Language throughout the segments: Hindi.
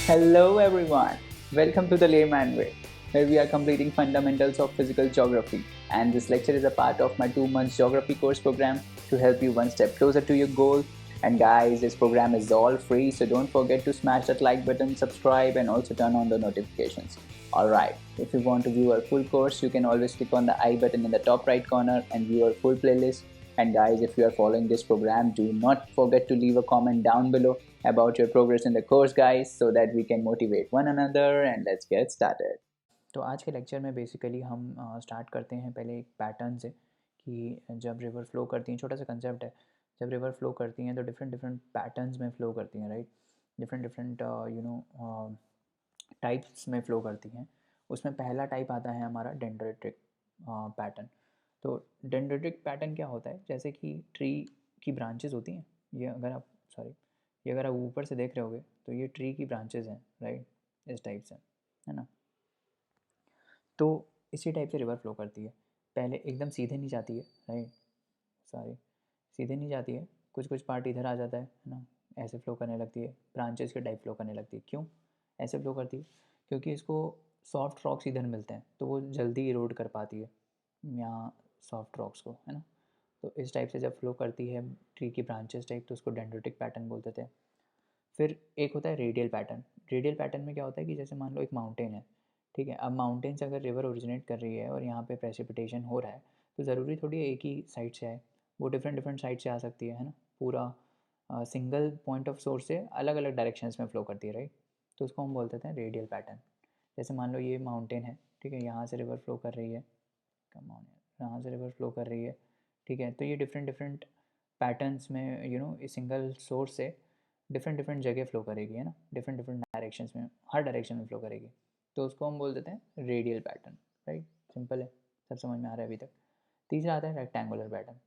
Hello everyone, welcome to the Layman Way, where we are completing fundamentals of physical geography. And this lecture is a part of my 2 months geography course program to help you one step closer to your goal. And guys, this program is all free, so don't forget to smash that like button, subscribe, and also turn on the notifications. Alright, if you want to view our full course, you can always click on the I button in the top right corner and view our full playlist. And guys, if you are following this program, do not forget to leave a comment down below about your progress in the course, guys, so that we can motivate one another. And let's get started. तो आज के लेक्चर में बेसिकली हम स्टार्ट करते हैं पहले एक पैटर्न से कि जब रिवर फ्लो करती हैं, छोटा सा कंसेप्ट है। जब रिवर फ्लो करती हैं तो डिफरेंट डिफरेंट पैटर्न्स में फ़्लो करती हैं, राइट। डिफरेंट डिफरेंट टाइप्स में फ़्लो करती हैं। उसमें पहला टाइप आता है हमारा डेंड्रेटिक पैटर्न। तो डेंड्रेटिक पैटर्न क्या होता है, जैसे कि ट्री की ब्रांचेस होती हैं, ये अगर आप ये अगर आप ऊपर से देख रहे होगे तो ये ट्री की ब्रांचेस हैं, राइट, इस टाइप से, है ना। तो इसी टाइप से रिवर फ्लो करती है। पहले एकदम सीधे नहीं जाती है, राइट, सीधे नहीं जाती है, कुछ कुछ पार्ट इधर आ जाता है ना, ऐसे फ्लो करने लगती है, ब्रांचेस के टाइप फ्लो करने लगती है। क्यों ऐसे फ्लो करती है? क्योंकि इसको सॉफ्ट रॉक्स इधर मिलते हैं, तो वो जल्दी इरोड कर पाती है यहाँ सॉफ्ट रॉक्स को, है ना। तो इस टाइप से जब फ्लो करती है ट्री की ब्रांचेस टाइप, तो उसको डेंड्रोटिक पैटर्न बोलते थे। फिर एक होता है रेडियल पैटर्न। रेडियल पैटर्न में क्या होता है कि जैसे मान लो एक माउंटेन है, ठीक है। अब माउंटेन से अगर रिवर ओरिजिनेट कर रही है और यहाँ पे प्रेसिपिटेशन हो रहा है, तो ज़रूरी थोड़ी है एक ही साइड से आए, वो डिफरेंट डिफरेंट साइड से आ सकती है ना। पूरा सिंगल पॉइंट ऑफ सोर्स से अलग अलग डायरेक्शंस में फ़्लो करती है, राइट। तो उसको हम बोलते हैं रेडियल पैटर्न। जैसे मान लो ये माउंटेन है, ठीक है, यहाँ से रिवर फ्लो कर रही है, कम ऑन, यहाँ से रिवर फ्लो कर रही है, ठीक है। तो ये डिफरेंट डिफरेंट पैटर्न्स में इस सिंगल सोर्स से डिफरेंट डिफरेंट जगह फ्लो करेगी, है ना, डिफरेंट डिफरेंट डायरेक्शंस में, हर डायरेक्शन में फ्लो करेगी। तो उसको हम बोल देते हैं रेडियल पैटर्न, राइट। सिंपल है, सब समझ में आ रहा है अभी तक। तीसरा आता है रेक्टेंगुलर पैटर्न।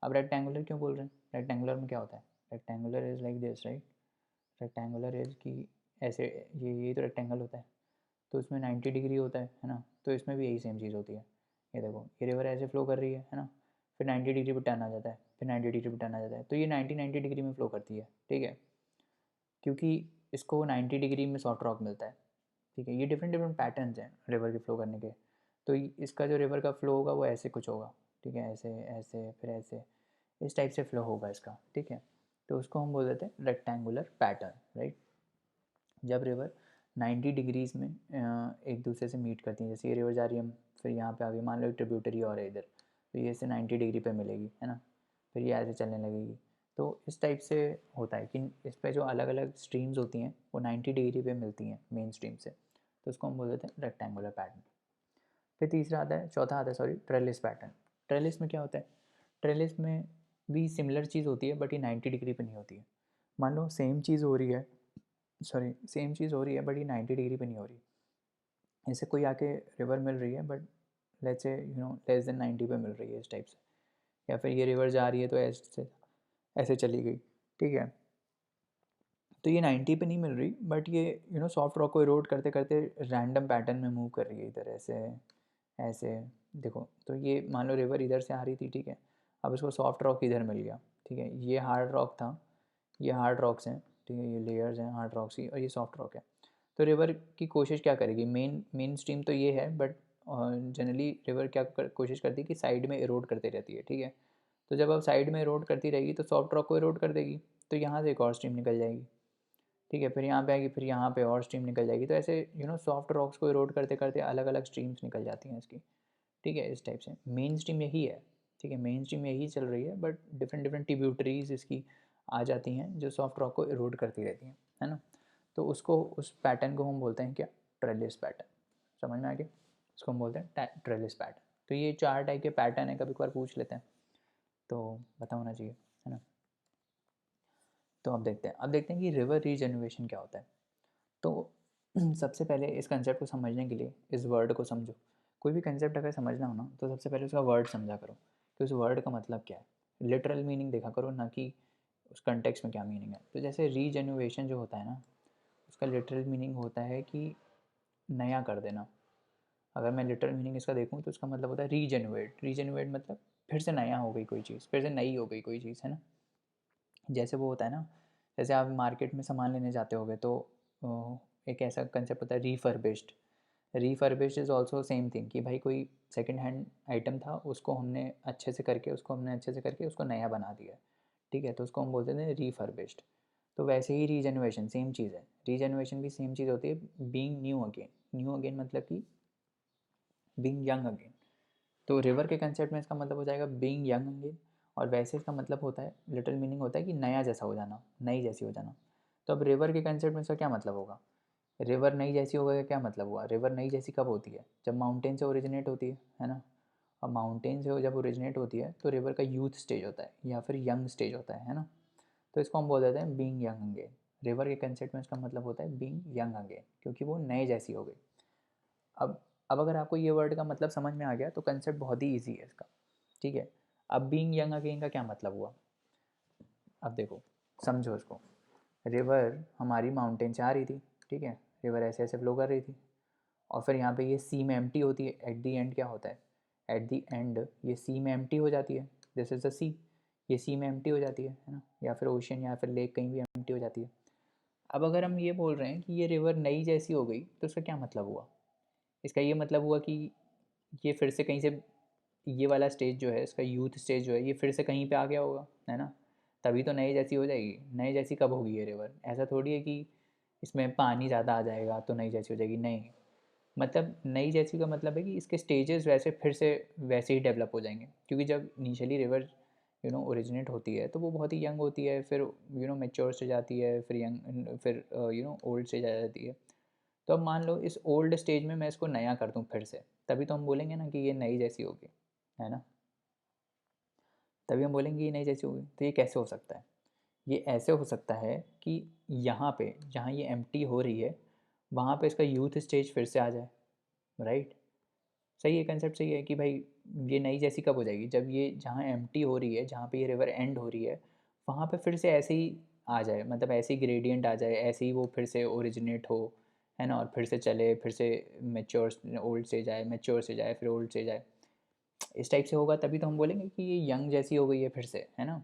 अब रेक्टेंगुलर क्यों बोल रहे हैं? रेक्टेंगुलर में क्या होता है? Rectangular is like this, right. Rectangular is कि ऐसे, ये तो रेक्टेंगल होता है, तो इसमें 90 डिग्री होता है ना। तो इसमें भी यही सेम चीज़ होती है। ये देखो, ये रिवर ऐसे फ्लो कर रही है ना, फिर 90 डिग्री पर टर्न आ जाता है, फिर 90 डिग्री पर टर्न आ जाता है, तो ये 90 डिग्री में फ़्लो करती है, ठीक है, क्योंकि इसको 90 डिग्री में सॉफ्ट रॉक मिलता है, ठीक है। ये डिफरेंट डिफरेंट पैटर्न्स हैं रिवर के फ़्लो करने के। तो इसका जो रिवर का फ़्लो होगा वो ऐसे कुछ होगा, ठीक है, ऐसे ऐसे फिर ऐसे, इस टाइप से फ़्लो होगा इसका, ठीक है। तो उसको हम बोल देते हैं रेक्टेंगुलर पैटर्न, राइट। जब रिवर 90 डिग्रीज़ में एक दूसरे से मीट करती हैं, जैसे ये रिवर जा रही है, फिर यहाँ पे आ गई, मान लो एक ट्रिब्यूटरी और है इधर, तो ये इससे 90 डिग्री पे मिलेगी, है ना, फिर ये ऐसे चलने लगेगी। तो इस टाइप से होता है कि इस पे जो अलग अलग स्ट्रीम्स होती हैं वो 90 डिग्री पे मिलती हैं मेन स्ट्रीम से, तो उसको हम बोल देते हैं रेक्टेंगुलर पैटर्न। फिर तीसरा आता है, चौथा आता है, सॉरी, ट्रेलिस पैटर्न। ट्रेलिस में क्या होता है? ट्रेलिस में भी सिमिलर चीज़ होती है, बट ये 90 डिग्री पे नहीं होती है। मान लो सेम चीज़ हो रही है, सॉरी, सेम चीज़ हो रही है बट ये 90 डिग्री पे नहीं हो रही। ऐसे कोई आके रिवर मिल रही है but let's say less than 90 पे मिल रही है, इस टाइप से। या फिर ये रिवर जा रही है तो ऐसे ऐसे चली गई, ठीक है। तो ये 90 पे नहीं मिल रही, बट ये सॉफ्ट रॉक को इरोड करते करते रैंडम पैटर्न में मूव कर रही है, इधर ऐसे ऐसे। देखो, तो ये मान लो रिवर इधर से आ रही थी, ठीक है, अब इसको सॉफ्ट रॉक इधर मिल गया, ठीक है। ये हार्ड रॉक था, ये हार्ड रॉक्स हैं, ठीक है, ये लेयर्स हैं हार्ड रॉक्स की, और ये सॉफ्ट रॉक है। तो रिवर की कोशिश क्या करेगी, मेन मेन स्ट्रीम तो ये है, बट जनरली रिवर क्या कोशिश करती है कि साइड में इरोड करते रहती है, ठीक है। तो जब अब साइड में इरोड करती रहेगी तो सॉफ्ट रॉक को इरोड कर देगी, तो यहाँ से एक और स्ट्रीम निकल जाएगी, ठीक है, फिर यहाँ पे आएगी, फिर यहाँ पे और स्ट्रीम निकल जाएगी। तो ऐसे सॉफ्ट रॉक्स को इरोड करते करते अलग अलग स्ट्रीम्स निकल जाती हैं इसकी, ठीक है, इस टाइप से। मेन स्ट्रीम यही है, ठीक है, मेन स्ट्रीम यही चल रही है, बट डिफरेंट डिफरेंट ट्रिब्यूटरीज इसकी आ जाती हैं जो सॉफ्ट रॉक को इरोड करती रहती हैं, है ना। तो उसको, उस पैटर्न को हम बोलते हैं क्या? Trellis pattern. समझ में आ गया? इसको हम बोलते हैं ट्रेलिस पैटर्न। तो ये 4 टाइप के पैटर्न है, कभी कभार पूछ लेते हैं, तो पता होना चाहिए, है ना। तो अब देखते हैं कि रिवर रीजनरेशन क्या होता है। तो सबसे पहले इस कंसेप्ट को समझने के लिए इस वर्ड को समझो। कोई भी कंसेप्ट अगर समझना हो ना, तो सबसे पहले उसका वर्ड समझा करो कि उस वर्ड का मतलब क्या है। लिटरल मीनिंग देखा करो, ना कि उस कंटेक्स्ट में क्या मीनिंग है। तो जैसे रीजनरेशन जो होता है ना, उसका लिटरल मीनिंग होता है कि नया कर देना। अगर मैं लिटरल मीनिंग इसका देखूँ तो इसका मतलब होता है रीजनरेट। रीजनरेट मतलब फिर से नया हो गई कोई चीज़, फिर से नई हो गई कोई चीज़, है ना। जैसे वो होता है ना, जैसे आप मार्केट में सामान लेने जाते होगे तो एक ऐसा कंसेप्ट होता है refurbished. Refurbished is also same thing कि भाई कोई सेकंड हैंड आइटम था, उसको हमने अच्छे से करके उसको नया बना दिया, ठीक है, तो उसको हम बोलते हैं रीफर्बिश्ड। तो वैसे ही रीजनरेशन सेम चीज़ है, रीजनरेशन भी सेम चीज़ होती है, being new again. New again मतलब कि बीइंग यंग अगेन। तो रिवर के कंसेप्ट में इसका मतलब हो जाएगा बीइंग यंग अगेन, और वैसे इसका मतलब होता है, लिटिल मीनिंग होता है कि नया जैसा हो जाना, नई जैसी हो जाना। तो अब रिवर के कंसेप्ट में इसका क्या मतलब होगा? रिवर नई जैसी होगा का क्या मतलब हुआ? रिवर नई जैसी कब होती है? जब माउंटेन से ओरिजिनेट होती है ना। अब माउंटेन से जब ओरिजिनेट होती है तो रिवर का यूथ स्टेज होता है या फिर यंग स्टेज होता है ना। तो इसको हम बोल देते हैं बीइंग यंग अगेन। रिवर के कंसेप्ट में इसका मतलब होता है बीइंग यंग अगेन, क्योंकि वो नए जैसी हो गई। अब अब अगर आपको ये वर्ड का मतलब समझ में आ गया तो कंसेप्ट बहुत ही ईजी है इसका, ठीक है। अब बीइंग यंग अगेन का क्या मतलब हुआ? अब देखो, समझो इसको। रिवर हमारी माउंटेन से आ रही थी, ठीक है, रिवर ऐसे ऐसे फ्लो कर रही थी, और फिर यहाँ पे ये सी में एम्प्टी होती है। एट दी एंड क्या होता है? एट दी एंड ये सी में एम्प्टी हो जाती है। दिस इज़ द सी, ये सी में एम्प्टी हो जाती है ना, या फिर ओशन या फिर लेक कहीं भी एम्प्टी हो जाती है। अब अगर हम ये बोल रहे हैं कि ये रिवर नई जैसी हो गई, तो इसका क्या मतलब हुआ? इसका ये मतलब हुआ कि ये फिर से कहीं से, ये वाला स्टेज जो है, इसका यूथ स्टेज जो है, ये फिर से कहीं पे आ गया होगा, है ना। तभी तो नई जैसी हो जाएगी। नई जैसी कब होगी ये रिवर? ऐसा थोड़ी है कि इसमें पानी ज़्यादा आ जाएगा तो नई जैसी हो जाएगी, नहीं। मतलब नई जैसी का मतलब है कि इसके स्टेजेस वैसे फिर से वैसे ही डेवलप हो जाएंगे, क्योंकि जब इनिशियली रिवर ओरिजिनेट होती है तो वो बहुत ही यंग होती है, फिर मैच्योर से जाती है, फिर यंग, फिर ओल्ड से जा जाती है। तो अब मान लो इस ओल्ड स्टेज में मैं इसको नया कर दूँ फिर से, तभी तो हम बोलेंगे ना कि ये नई जैसी होगी, है ना। तभी हम बोलेंगे ये नई जैसी होगी। तो ये कैसे हो सकता है? ये ऐसे हो सकता है कि यहाँ पे जहाँ ये एम्प्टी हो रही है, वहाँ पे इसका यूथ स्टेज फिर से आ जाए, राइट। सही है, कंसेप्ट सही है कि भाई ये नई जैसी कब हो जाएगी? जब ये जहाँ एम्प्टी हो रही है, जहाँ पे ये रिवर एंड हो रही है, वहाँ पे फिर से ऐसे ही आ जाए, मतलब ऐसे ही ग्रेडियंट आ जाए, ऐसे ही वो फिर से ओरिजिनेट हो, है ना, और फिर से चले, फिर से मेच्योर ओल्ड से जाए, मेच्योर से जाए, फिर ओल्ड से जाए। इस टाइप से होगा तभी तो हम बोलेंगे कि ये यंग जैसी हो गई है फिर से, है ना।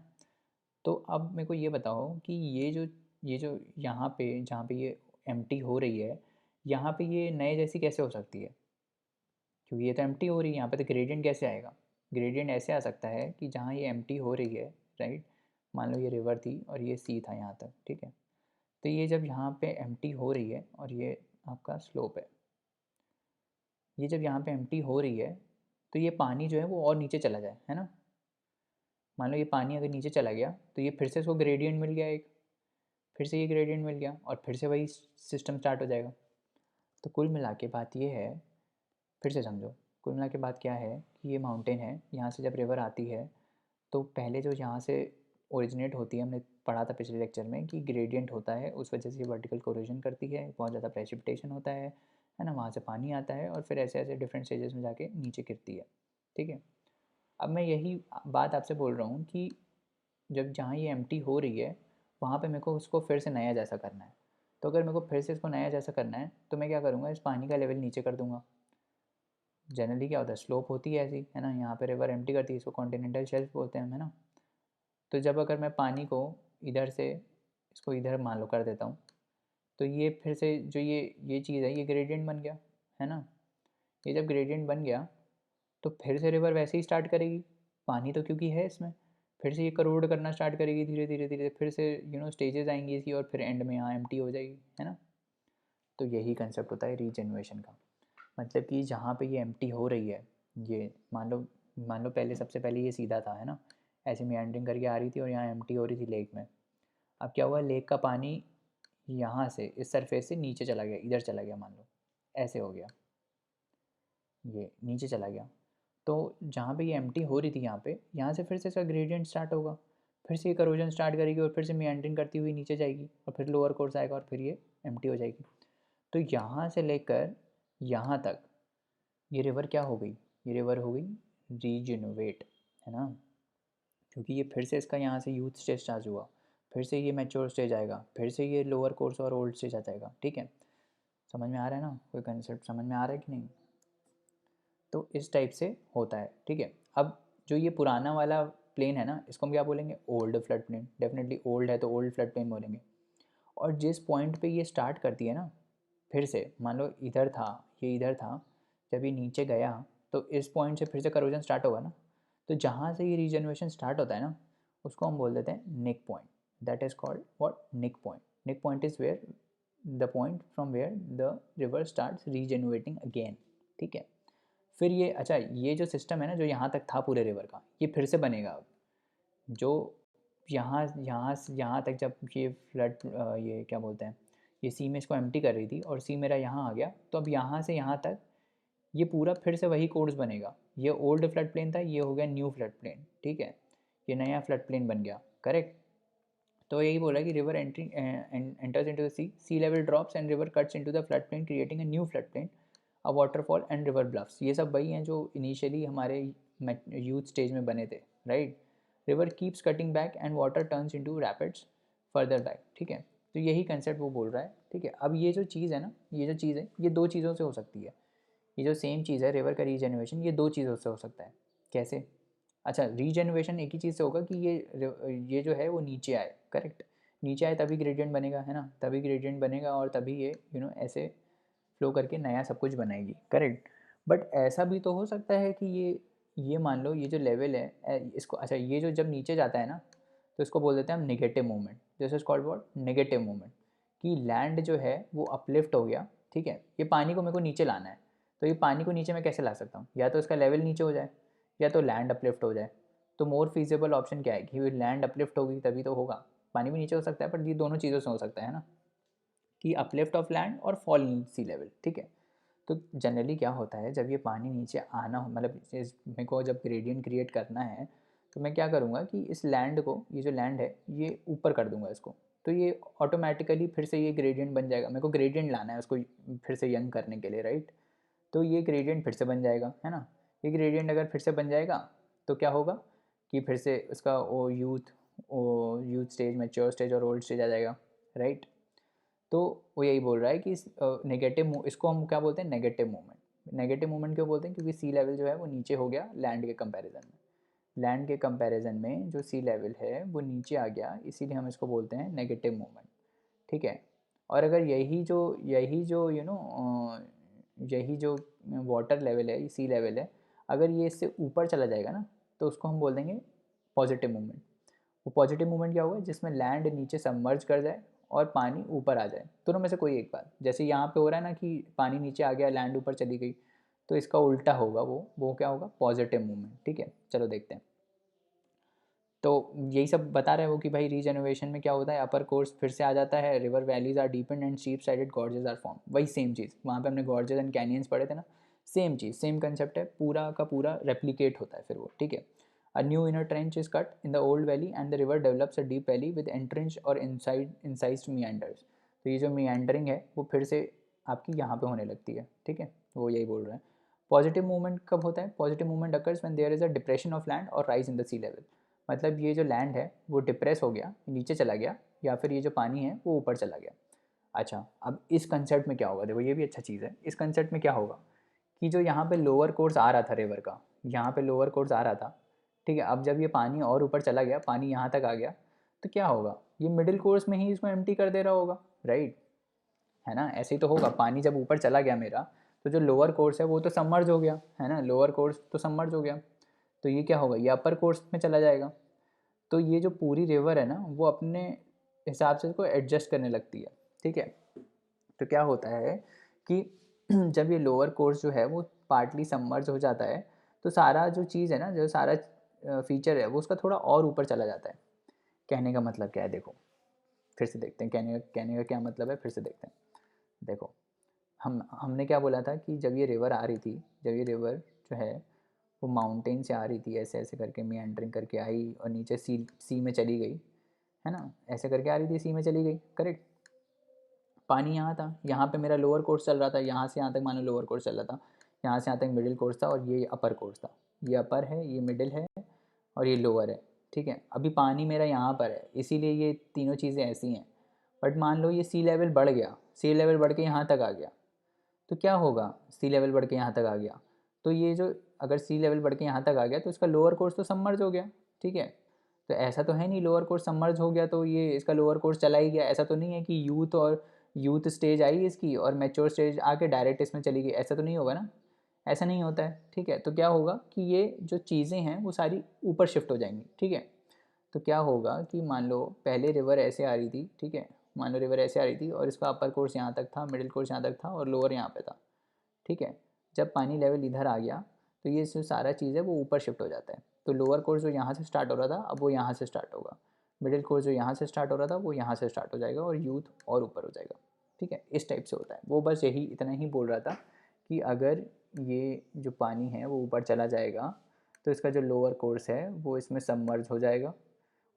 तो अब मेरे को ये बताओ कि ये जो यहाँ पे जहाँ पे ये एम्प्टी हो रही है, यहाँ पे ये नए जैसी कैसे हो सकती है? क्योंकि ये तो एम्प्टी हो रही है, यहाँ पे तो ग्रेडियंट कैसे आएगा? ग्रेडियंट ऐसे आ सकता है कि जहाँ ये एम्प्टी हो रही है, राइट, मान लो ये रिवर थी और ये सी था यहाँ तक, ठीक है। तो ये जब यहाँ पे एम्प्टी हो रही है और ये आपका स्लोप है, ये जब यहाँ पे एम्प्टी हो रही है तो ये पानी जो है वो और नीचे चला जाए, है ना। मान लो ये पानी अगर नीचे चला गया तो ये फिर से इसको ग्रेडियंट मिल गया एक, फिर से ये ग्रेडियंट मिल गया और फिर से वही सिस्टम स्टार्ट हो जाएगा। तो कुल मिला के बात ये है, फिर से समझो, कुल मिला के बात क्या है कि ये माउंटेन है, यहाँ से जब रिवर आती है तो पहले जो यहाँ से ओरिजिनेट होती है, हमने पढ़ा था पिछले लेक्चर में कि ग्रेडियंट होता है, उस वजह से ये वर्टिकल कोरोजन करती है, बहुत ज़्यादा प्रेसिपिटेशन होता है ना, वहाँ से पानी आता है और फिर ऐसे ऐसे डिफरेंट स्टेजेस में जाके नीचे गिरती है, ठीक है। अब मैं यही बात आपसे बोल रहा हूँ कि जब जहाँ ये एम्प्टी हो रही है, वहाँ पे मेरे को उसको फिर से नया जैसा करना है। तो अगर मेरे को फिर से इसको नया जैसा करना है तो मैं क्या करूँगा, इस पानी का लेवल नीचे कर दूँगा। जनरली क्या होता है, स्लोप होती है ऐसी, है ना, यहाँ पे रिवर एम्प्टी करती है, इसको कॉन्टिनेंटल शेल्फ बोलते हैं हम, है ना। तो जब अगर मैं पानी को इधर से, इसको इधर मान लो कर देता हूँ, तो ये फिर से जो ये चीज़ है, ये ग्रेडियंट बन गया, है ना। ये जब ग्रेडियंट बन गया तो फिर से रिवर वैसे ही स्टार्ट करेगी, पानी तो क्योंकि है इसमें, फिर से ये करोड करना स्टार्ट करेगी धीरे धीरे धीरे, फिर से स्टेजेस आएंगी इसकी, और फिर एंड में यहाँ एम्प्टी हो जाएगी, है ना। तो यही कंसेप्ट होता है रीजनरेशन का। मतलब कि जहाँ पे ये एम्प्टी हो रही है, ये मान लो पहले, सबसे पहले ये सीधा था, है ना, ऐसे meandering करके आ रही थी और यहाँ एम्प्टी हो रही थी लेक में। अब क्या हुआ, लेक का पानी यहाँ से इस सरफेस से नीचे चला गया, इधर चला गया, मान लो ऐसे हो गया, ये नीचे चला गया। तो जहाँ पे ये एम्प्टी हो रही थी, यहाँ से फिर से इसका ग्रेडियंट स्टार्ट होगा, फिर से ये करोजन स्टार्ट करेगी और फिर से meandering करती हुई नीचे जाएगी और फिर लोअर कोर्स आएगा और फिर ये एम्प्टी हो जाएगी। तो यहाँ से लेकर यहाँ तक ये रिवर क्या हो गई, ये रिवर हो गई रीजनरेट, है ना। क्योंकि ये फिर से इसका यहाँ से यूथ स्टेज स्टार्ट हुआ, फिर से ये मैच्योर स्टेज आएगा, फिर से ये लोअर कोर्स और ओल्ड स्टेज आ जाएगा, ठीक है। समझ में आ रहा है ना, कोई कंसेप्ट समझ में आ रहा है कि नहीं? तो इस टाइप से होता है, ठीक है। अब जो ये पुराना वाला प्लेन है ना, इसको हम क्या बोलेंगे, old flood plain. Definitely old है तो ओल्ड फ्लड प्लेन बोलेंगे। और जिस पॉइंट पे ये स्टार्ट करती है ना, फिर से मान लो इधर था, ये इधर था, जब ये नीचे गया तो इस पॉइंट से फिर से करोजन स्टार्ट होगा ना, तो जहाँ से ये रीजनरेशन स्टार्ट होता है ना, उसको हम बोल देते हैं knick point. That is called what, knick point. Knick point is where the point from where the river starts regenerating again. ठीक है, फिर ये अच्छा, ये जो सिस्टम है ना, जो यहाँ तक था पूरे रिवर का, ये फिर से बनेगा अब। जो यहाँ यहाँ से यहाँ तक जब ये फ्लड, ये क्या बोलते हैं, ये सी में इसको एम्प्टी कर रही थी और सी मेरा यहाँ आ गया, तो अब यहाँ से यहाँ तक ये पूरा फिर से वही कोर्स बनेगा। ये ओल्ड फ्लड प्लेन था, ये हो गया न्यू फ्लड प्लेन। ठीक है, ये नया फ्लड प्लेन बन गया, करेक्ट। तो यही बोला कि river entering enters into the sea level drops and river cuts into the flood plain creating a new flood plain, a waterfall and river bluffs. ये सब वही हैं जो इनिशियली हमारे यूथ स्टेज में बने थे, right. River keeps cutting back and water turns into rapids further back. ठीक है, तो यही कंसेप्ट वो बोल रहा है। ठीक है, अब ये जो चीज़ है ना, ये जो चीज़ है, ये दो चीज़ों से हो सकती है। ये जो सेम चीज़ है रिवर का रीजनरेशन, ये दो चीज़ों से हो सकता है। कैसे? अच्छा, रीजनरेशन एक ही चीज़ से होगा कि ये जो है वो नीचे आए, करेक्ट। नीचे आए तभी ग्रेडियंट बनेगा, है ना, तभी ग्रेडियंट बनेगा और तभी ये ऐसे फ्लो करके नया सब कुछ बनाएगी, करेक्ट। बट ऐसा भी तो हो सकता है कि ये मान लो ये जो लेवल है इसको, अच्छा ये जो जब नीचे जाता है ना, तो इसको बोल देते हैं हम negative movement. This is called what, negative movement. कि लैंड जो है वो अपलिफ्ट हो गया। ठीक है, ये पानी को मेरे को नीचे लाना है, तो ये पानी को नीचे मैं कैसे ला सकता हूँ? या तो इसका लेवल नीचे हो जाए, या तो लैंड अपलिफ्ट हो जाए। तो मोर फीजिबल ऑप्शन क्या है कि लैंड अपलिफ्ट होगी तभी तो होगा। पानी भी नीचे हो सकता है, पर ये दोनों चीज़ों से हो सकता है ना, कि अपलिफ्ट ऑफ लैंड और फॉल इन सी लेवल। ठीक है, तो जनरली क्या होता है, जब ये पानी नीचे आना हो, मतलब मेरे को जब ग्रेडियंट क्रिएट करना है, तो मैं क्या करूँगा कि इस लैंड को, ये जो लैंड है ये ऊपर कर दूँगा इसको, तो ये ऑटोमेटिकली फिर से ये ग्रेडियंट बन जाएगा। मेरे को ग्रेडियंट लाना है उसको फिर से यंग करने के लिए, राइट। तो ये ग्रेडियंट फिर से बन जाएगा, है ना। ये ग्रेडियंट अगर फिर से बन जाएगा तो क्या होगा कि फिर से उसका यूथ स्टेज, मैच्योर स्टेज और ओल्ड स्टेज आ जाएगा, राइट। तो वो यही बोल रहा है कि नेगेटिव, इसको हम क्या बोलते हैं, नेगेटिव मूवमेंट। नेगेटिव मूवमेंट क्यों बोलते हैं? क्योंकि सी लेवल जो है वो नीचे हो गया लैंड के कंपैरिजन में। लैंड के कंपैरिजन में जो सी लेवल है वो नीचे आ गया, इसीलिए हम इसको बोलते हैं नेगेटिव मूवमेंट। ठीक है, और अगर यही जो यही जो वाटर लेवल है, सी लेवल है, अगर ये इससे ऊपर चला जाएगा ना, तो उसको हम बोल देंगे पॉजिटिव मूवमेंट। वो पॉजिटिव मूवमेंट क्या होगा? जिसमें लैंड नीचे सबमर्ज कर जाए और पानी ऊपर आ जाए, दोनों में से कोई एक बात। जैसे यहाँ पे हो रहा है ना कि पानी नीचे आ गया, लैंड ऊपर चली गई, तो इसका उल्टा होगा, वो क्या होगा? Positive movement. ठीक है, चलो देखते हैं। तो यही सब बता रहे हो कि भाई रीजनरेशन में क्या होता है, अपर कोर्स फिर से आ जाता है, river valleys are deepen and steep sided gorges are form. वही सेम चीज़, वहाँ पे हमने गॉर्जेस एंड कैनियंस पढ़े थे ना, सेम चीज़, सेम कंसेप्ट है, पूरा का पूरा रेप्लीकेट होता है फिर वो। ठीक है, a new inner trench is cut in the old valley and the river develops a deep valley with entrench और इंसाइज्ड मीएंडर्स। तो ये जो मीएंडरिंग है वो फिर से आपकी यहाँ पे होने लगती है। ठीक है, वो यही बोल रहे हैं। पॉजिटिव मूवमेंट कब होता है? Positive movement occurs when there is a depression of land और rise in the sea level. मतलब ये जो लैंड है वो डिप्रेस हो गया, नीचे चला गया, या फिर ये जो पानी है वो ऊपर चला गया। अच्छा, अब इस कंसेप्ट में क्या होगा, देखो ये भी अच्छा चीज़ है। इस कंसेप्ट में क्या होगा कि जो यहाँ पे लोअर कोर्स आ रहा था रिवर का, यहाँ पे लोअर कोर्स आ रहा था, ठीक है, अब जब ये पानी और ऊपर चला गया, पानी यहाँ तक आ गया, तो क्या होगा? ये मिडिल कोर्स में ही इसको एम्प्टी कर दे रहा होगा, राइट, है ना। ऐसे ही तो होगा, पानी जब ऊपर चला गया मेरा, तो जो लोअर कोर्स है वो तो सबमर्ज हो गया, है ना, लोअर कोर्स तो सबमर्ज हो गया, तो ये क्या होगा? ये अपर कोर्स में चला जाएगा। तो ये जो पूरी रिवर है ना, वो अपने हिसाब से इसको एडजस्ट करने लगती है। ठीक है, तो क्या होता है कि जब ये लोअर कोर्स जो है वो पार्टली सबमर्ज हो जाता है, तो सारा जो चीज़ है ना, जो सारा फीचर है वो उसका थोड़ा और ऊपर चला जाता है। कहने का मतलब क्या है, देखो फिर से देखते हैं, कहने का क्या मतलब है, फिर से देखते हैं। देखो, हमने क्या बोला था कि जब ये रिवर आ रही थी, जब ये रिवर जो है वो माउंटेन से आ रही थी, ऐसे ऐसे करके मीएंडरिंग करके आई और नीचे सी में चली गई, है ना, ऐसे करके आ रही थी, सी में चली गई, करेक्ट। पानी यहाँ था, यहाँ पे मेरा लोअर कोर्स चल रहा था, यहाँ से यहाँ तक मानो लोअर कोर्स चल रहा था, यहाँ से यहाँ तक मिडिल कोर्स था और ये अपर कोर्स था। ये अपर है, ये मिडिल है और ये लोअर है। ठीक है, अभी पानी मेरा यहाँ पर है, इसीलिए ये तीनों चीज़ें ऐसी हैं। बट मान लो ये सी लेवल बढ़ गया, सी लेवल बढ़ के यहाँ तक आ गया, तो क्या होगा? सी लेवल बढ़ के यहाँ तक आ गया, तो ये जो, अगर सी लेवल बढ़ के यहाँ तक आ गया तो इसका लोअर कोर्स तो सबमर्ज हो गया। ठीक है, तो ऐसा तो है नहीं लोअर कोर्स सबमर्ज हो गया तो ये इसका लोअर कोर्स चला ही गया, ऐसा तो नहीं है कि यूथ और यूथ स्टेज आई इसकी और मैच्योर स्टेज आके डायरेक्ट इसमें चली गई, ऐसा तो नहीं होगा ना, ऐसा नहीं होता है, ठीक है। तो क्या होगा कि ये जो चीज़ें हैं वो सारी ऊपर शिफ्ट हो जाएंगी, ठीक है। तो क्या होगा कि मान लो पहले रिवर ऐसे आ रही थी, ठीक है, मान लो रिवर ऐसे आ रही थी और इसका अपर कोर्स यहाँ तक था, मिडिल कोर्स यहाँ तक था और लोअर यहाँ पे था, ठीक है। जब पानी लेवल इधर आ गया तो ये जो सारा चीज़ है वो ऊपर शिफ्ट हो जाता है। तो लोअर कोर्स जो यहाँ से स्टार्ट हो रहा था अब वो यहाँ से स्टार्ट होगा, मिडिल कोर्स जो यहाँ से स्टार्ट हो रहा था वो यहाँ से स्टार्ट हो जाएगा और यूथ और ऊपर हो जाएगा, ठीक है। इस टाइप से होता है। वो बस यही इतना ही बोल रहा था कि अगर ये जो पानी है वो ऊपर चला जाएगा तो इसका जो लोअर कोर्स है वो इसमें सबमर्ज हो जाएगा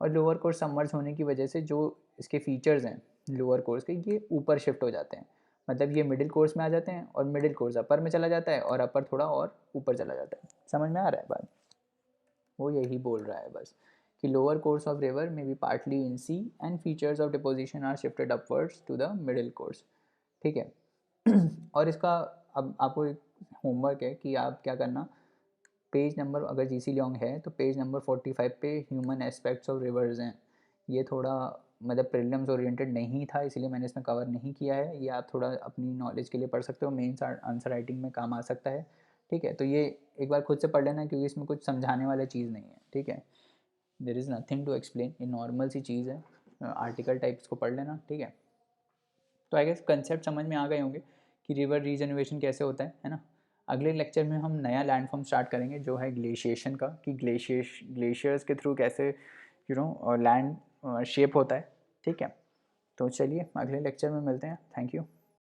और लोअर कोर्स सबमर्ज होने की वजह से जो इसके फीचर्स हैं लोअर कोर्स के ये ऊपर शिफ्ट हो जाते हैं। मतलब ये मिडिल कोर्स में आ जाते हैं और मिडिल कोर्स अपर में चला जाता है और अपर थोड़ा और ऊपर चला जाता है। समझ में आ रहा है बात? वो यही बोल रहा है बस कि लोअर कोर्स ऑफ रिवर में be partly in sea and features of deposition are shifted upwards to the middle course, ठीक है। और इसका अब आपको एक होमवर्क है कि आप क्या करना, पेज नंबर अगर जीसी लॉन्ग है तो पेज नंबर 45 पे ह्यूमन एस्पेक्ट्स ऑफ रिवर्स हैं। ये थोड़ा मतलब प्रीलिम्स ओरिएंटेड नहीं था इसलिए मैंने इसमें कवर नहीं किया है, ये आप थोड़ा अपनी नॉलेज के लिए पढ़ सकते हो, मेंस आंसर राइटिंग में काम आ सकता है, ठीक है। तो ये एक बार खुद से पढ़ लेना क्योंकि इसमें कुछ समझाने वाला चीज़ नहीं है, ठीक है। There is nothing to explain, ये नॉर्मल सी चीज़ है, आर्टिकल टाइप्स को पढ़ लेना, ठीक है। तो आई गेस कंसेप्ट समझ में आ गए होंगे कि रिवर रीजनरेशन कैसे होता है ना। अगले लेक्चर में हम नया लैंडफॉर्म स्टार्ट करेंगे जो है ग्लेशिएशन का, कि ग्लेशियर्स के थ्रू कैसे लैंड शेप होता है, ठीक है। तो चलिए अगले लेक्चर में मिलते हैं, थैंक यू।